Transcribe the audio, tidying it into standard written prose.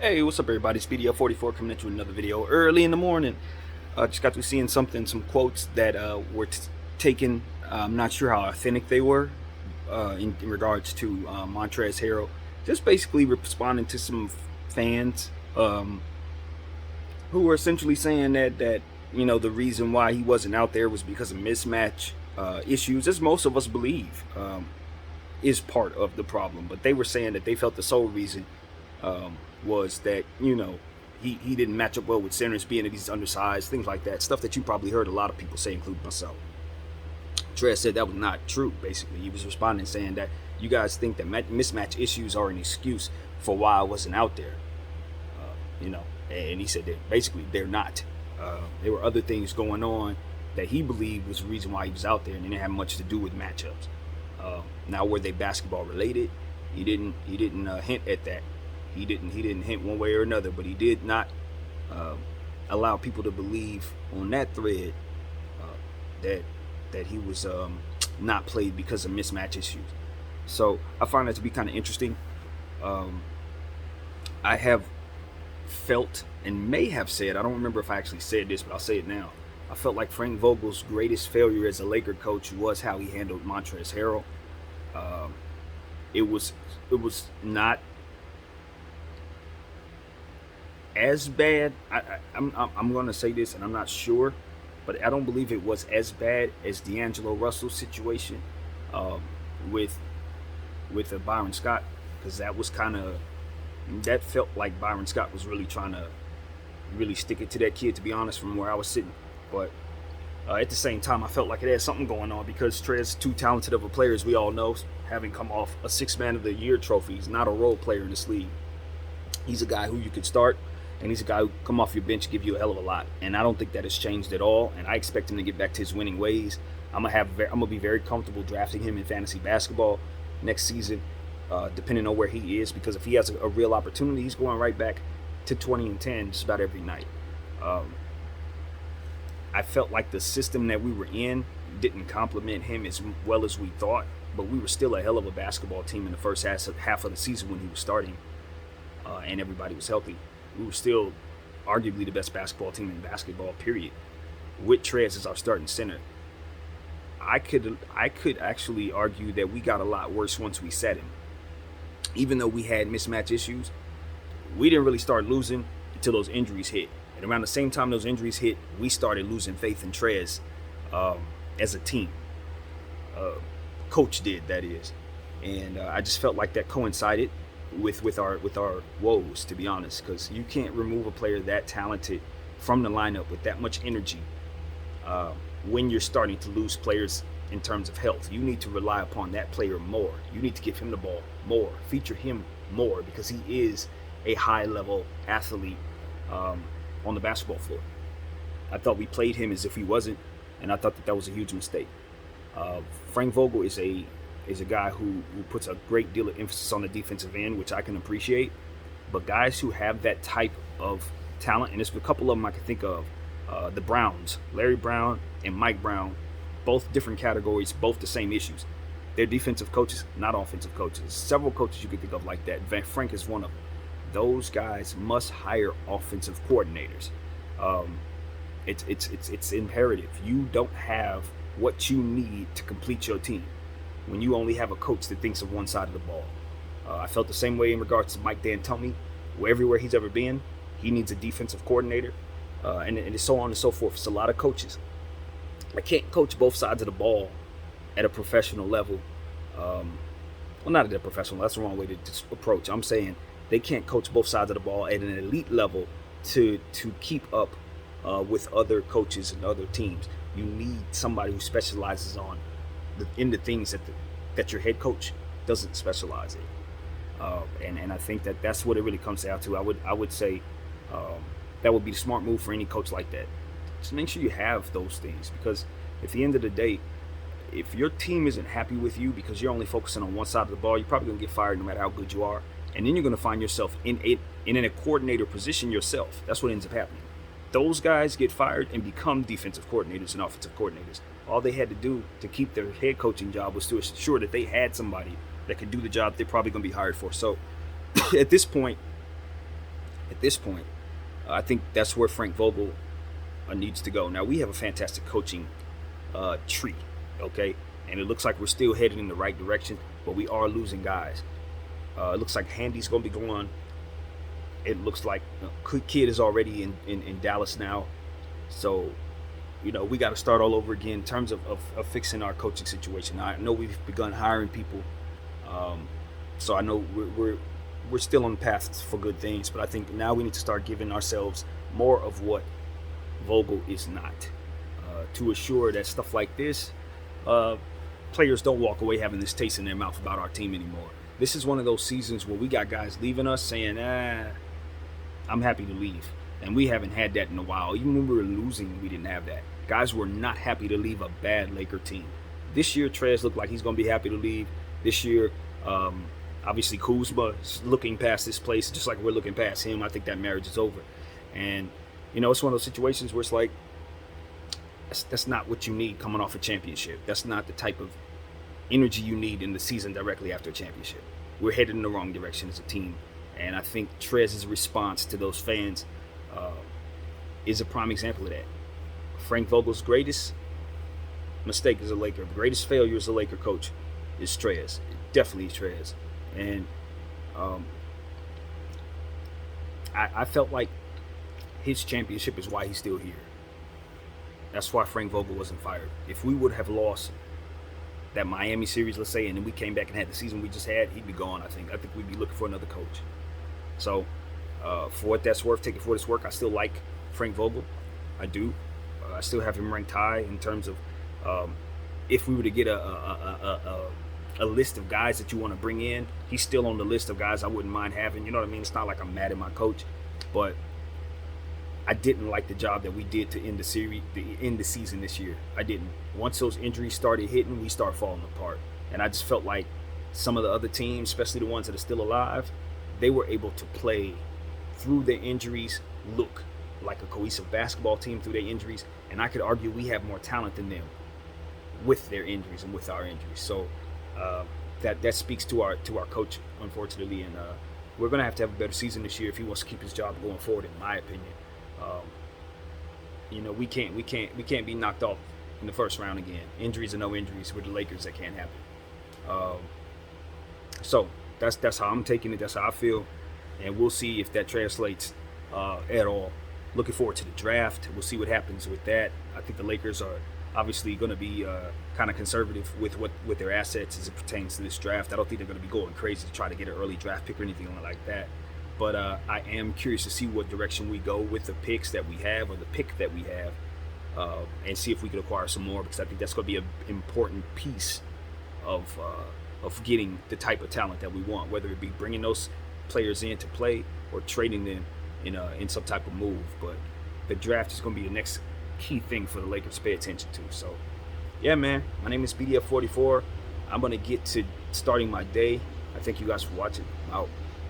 Hey, what's up, everybody? It's BDL44 coming at you with another video early in the morning. Just got to seeing some quotes that were taken. I'm not sure how authentic they were in regards to Montrezl Harrell. Just basically responding to some fans who were essentially saying that the reason why he wasn't out there was because of mismatch issues, as most of us believe is part of the problem. But they were saying that they felt the sole reason was that he didn't match up well with centers, being that he's undersized, things like that, stuff that you probably heard a lot of people say, including myself. Trez said that was not true. Basically, he was responding saying that you guys think that mismatch issues are an excuse for why I wasn't out there, and he said that basically they're not. There were other things going on that he believed was the reason why he was out there, and it didn't have much to do with matchups. Now, were they basketball related? He didn't hint at that. He didn't hint one way or another, but he did not allow people to believe on that thread that he was not played because of mismatch issues. So I find that to be kind of interesting. I have felt and may have said, I don't remember if I actually said this, but I'll say it now. I felt like Frank Vogel's greatest failure as a Laker coach was how he handled Montrezl Harrell. It was not as bad. I'm going to say this, and I'm not sure, but I don't believe it was as bad as D'Angelo Russell's situation with Byron Scott, because that felt like Byron Scott was really trying to really stick it to that kid, to be honest, from where I was sitting. But at the same time, I felt like it had something going on because Trez, too talented of a player, as we all know, having come off a Six-Man of the Year trophy. He's not a role player in this league. He's a guy who you could start, and he's a guy who come off your bench, give you a hell of a lot. And I don't think that has changed at all. And I expect him to get back to his winning ways. I'm gonna be very comfortable drafting him in fantasy basketball next season, depending on where he is. Because if he has a real opportunity, he's going right back to 20 and 10 just about every night. I felt like the system that we were in didn't complement him as well as we thought, but we were still a hell of a basketball team in the first half of the season when he was starting, and everybody was healthy. We were still arguably the best basketball team in basketball, period, with Trez as our starting center. I could actually argue that we got a lot worse once we sat him. Even though we had mismatch issues, we didn't really start losing until those injuries hit. And around the same time those injuries hit, we started losing faith in Trez as a team. Coach did, that is. And I just felt like that coincided with our woes, to be honest, because you can't remove a player that talented from the lineup with that much energy when you're starting to lose players in terms of health. You need to rely upon that player more. You need to give him the ball more, feature him more, because he is a high-level athlete on the basketball floor. I thought we played him as if he wasn't, and I thought that was a huge mistake. Frank Vogel is a guy who puts a great deal of emphasis on the defensive end, which I can appreciate. But guys who have that type of talent, and there's a couple of them I can think of, the Browns, Larry Brown and Mike Brown, both different categories, both the same issues. They're defensive coaches, not offensive coaches. Several coaches you could think of like that. Frank is one of them. Those guys must hire offensive coordinators. It's imperative. You don't have what you need to complete your team when you only have a coach that thinks of one side of the ball. I felt the same way in regards to Mike D'Antoni. Everywhere he's ever been, he needs a defensive coordinator, and it's so on and so forth. It's a lot of coaches. I can't coach both sides of the ball at a professional level. Well, not at a professional. That's the wrong way to approach. I'm saying they can't coach both sides of the ball at an elite level to keep up with other coaches and other teams. You need somebody who specializes in the things that your head coach doesn't specialize in. And I think that's what it really comes down to. I would say that would be the smart move for any coach like that. Just make sure you have those things, because at the end of the day, if your team isn't happy with you because you're only focusing on one side of the ball, you're probably going to get fired no matter how good you are. And then you're going to find yourself in a coordinator position yourself. That's what ends up happening. Those guys get fired and become defensive coordinators and offensive coordinators. All they had to do to keep their head coaching job was to ensure that they had somebody that could do the job they're probably going to be hired for. So at this point, At this point, I think that's where Frank Vogel needs to go. Now, we have a fantastic coaching tree, okay? And it looks like we're still headed in the right direction, but we are losing guys. It looks like Handy's going to be gone. It looks like Kid is already in Dallas now. So, we got to start all over again in terms of fixing our coaching situation. I know we've begun hiring people. So I know we're still on the path for good things, but I think now we need to start giving ourselves more of what Vogel is not, to assure that stuff like this, players don't walk away having this taste in their mouth about our team anymore. This is one of those seasons where we got guys leaving us saying, I'm happy to leave. And we haven't had that in a while. Even when we were losing, we didn't have that. Guys were not happy to leave a bad Laker team. This year, Trez looked like he's going to be happy to leave. This year, obviously Kuzma is looking past this place just like we're looking past him. I think that marriage is over. And, it's one of those situations where it's like, that's not what you need coming off a championship. That's not the type of energy you need in the season directly after a championship. We're headed in the wrong direction as a team. And I think Trez's response to those fans is a prime example of that. Frank Vogel's greatest mistake as a Laker, greatest failure as a Laker coach is Trez. Definitely Trez. And I felt like his championship is why he's still here. That's why Frank Vogel wasn't fired. If we would have lost that Miami series, let's say, and then we came back and had the season we just had, he'd be gone, I think. I think we'd be looking for another coach. So, for what that's worth, take it for what it's worth, I still like Frank Vogel. I do. I still have him ranked high in terms of if we were to get a list of guys that you want to bring in, he's still on the list of guys I wouldn't mind having. You know what I mean? It's not like I'm mad at my coach, but I didn't like the job that we did to end the season this year. I didn't. Once those injuries started hitting, we start falling apart. And I just felt like some of the other teams, especially the ones that are still alive, they were able to play through their injuries, look like a cohesive basketball team through their injuries. And I could argue we have more talent than them with their injuries and with our injuries. So that speaks to our coach, unfortunately. And we're going to have a better season this year if he wants to keep his job going forward, in my opinion. We can't be knocked off in the first round again. Injuries or no injuries with the Lakers, that can't happen. So that's how I'm taking it. That's how I feel, and we'll see if that translates at all. Looking forward to the draft. We'll see what happens with that. I think the Lakers are obviously going to be kind of conservative with their assets as it pertains to this draft. I don't think they're going to be going crazy to try to get an early draft pick or anything like that. But I am curious to see what direction we go with the picks that we have, or the pick that we have, and see if we can acquire some more, because I think that's going to be an important piece of getting the type of talent that we want, whether it be bringing those players in to play or trading them in some type of move. But the draft is going to be the next key thing for the Lakers to pay attention to. So, yeah, man, my name is BDF44. I'm going to get to starting my day. I thank you guys for watching. I'm out.